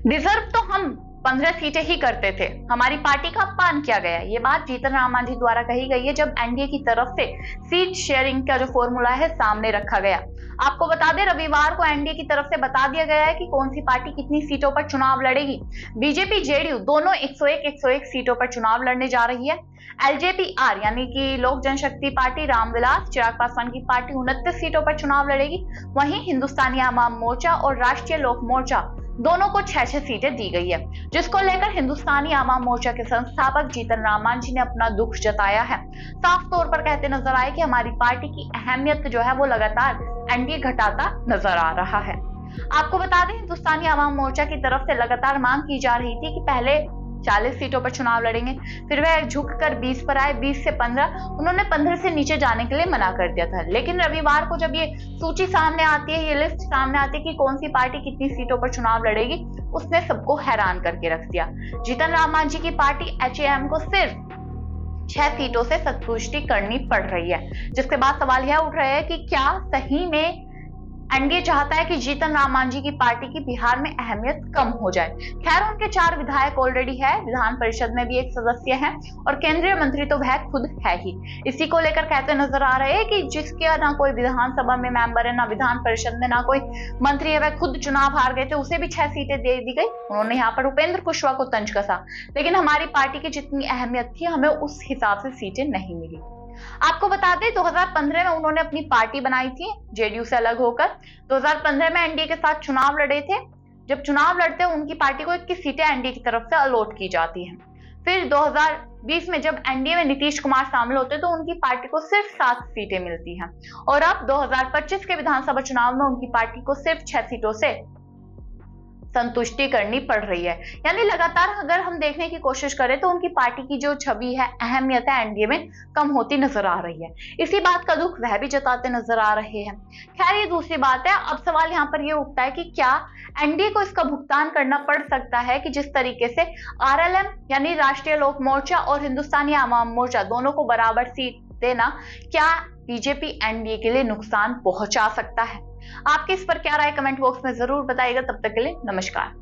Deserve तो हम 15 सीटें ही करते थे, हमारी पार्टी का अपमान किया गया। ये बात जीतन राम मांझी द्वारा कही गई है जब एनडीए की तरफ से सीट शेयरिंग का जो फॉर्मूला है सामने रखा गया। आपको बता दें, रविवार को एनडीए की तरफ से बता दिया गया है कि कौन सी पार्टी कितनी सीटों पर चुनाव लड़ेगी। बीजेपी जेडीयू दोनों 101 सीटों पर चुनाव लड़ने जा रही है। एलजेपीआर यानी कि लोक जनशक्ति पार्टी रामविलास चिराग पासवान की पार्टी 29 सीटों पर चुनाव लड़ेगी। वहीं हिंदुस्तानी आवाम मोर्चा और राष्ट्रीय लोक मोर्चा दोनों को 6-6 सीटें दी गई है, जिसको लेकर हिंदुस्तानी आवाम मोर्चा के संस्थापक जीतन राम मांझी ने अपना दुख जताया है। साफ तौर पर कहते नजर आए कि हमारी पार्टी की अहमियत जो है वो लगातार एनडीए घटाता नजर आ रहा है। आपको बता दें, हिंदुस्तानी आवाम मोर्चा की तरफ से लगातार मांग की जा रही थी कि पहले 40 सीटों पर चुनाव लड़ेंगे, फिर वह झुककर 20 पर आए, 20 से 15। उन्होंने 15 से नीचे जाने के लिए मना कर दिया था। लेकिन रविवार को जब ये सूची सामने आती है, ये लिस्ट सामने आती है कि कौन सी पार्टी कितनी सीटों पर चुनाव लड़ेगी, उसने सबको हैरान करके रख दिया। जीतन राम मांझी की पार्टी एचएएम को सिर्फ 6 सीटों से संतुष्टि करनी पड़ रही है, जिसके बाद सवाल यह उठ रहे हैं कि क्या सही में एनडीए चाहता है कि जीतन राम मांझी की पार्टी की बिहार में अहमियत कम हो जाए। खैर, उनके 4 विधायक ऑलरेडी है, विधान परिषद में भी एक सदस्य है और केंद्रीय मंत्री तो वह खुद है ही। इसी को लेकर कहते नजर आ रहे हैं कि जिसके ना कोई विधानसभा में मेंबर है, ना विधान परिषद में, ना कोई मंत्री है, वह खुद चुनाव हार गए थे, उसे भी 6 सीटें दे दी गई। उन्होंने यहाँ पर उपेंद्र कुशवाहा को तंज कसा, लेकिन हमारी पार्टी की जितनी अहमियत थी हमें उस हिसाब से सीटें नहीं मिली। आपको बता दें, 2015 में उन्होंने अपनी पार्टी बनाई थी जेडीयू से अलग होकर। 2015 में एनडीए के साथ चुनाव लड़े थे। जब चुनाव लड़ते हैं उनकी पार्टी को 21 सीटें एनडीए की तरफ से अलॉट की जाती हैं। फिर 2020 में जब एनडीए में नीतीश कुमार शामिल होते हैं तो उनकी पार्टी को सिर्फ 7 सीटें मिलती हैं और अब 2025 के विधानसभा चुनाव में उनकी पार्टी को सिर्फ 6 सीटों से संतुष्टि करनी पड़ रही है। यानी लगातार अगर हम देखने की कोशिश करें तो उनकी पार्टी की जो छवि है, अहमियत है, एनडीए में कम होती नजर आ रही है। इसी बात का दुख वह भी जताते नजर आ रहे हैं। खैर, ये दूसरी बात है। अब सवाल यहाँ पर ये उठता है कि क्या एनडीए को इसका भुगतान करना पड़ सकता है कि जिस तरीके से आरएलएम यानी राष्ट्रीय लोक मोर्चा और हिंदुस्तानी आवाम मोर्चा दोनों को बराबर सीट देना, क्या बीजेपी एनडीए के लिए नुकसान पहुंचा सकता है? आपके इस पर क्या राय, कमेंट बॉक्स में जरूर बताइएगा। तब तक के लिए नमस्कार।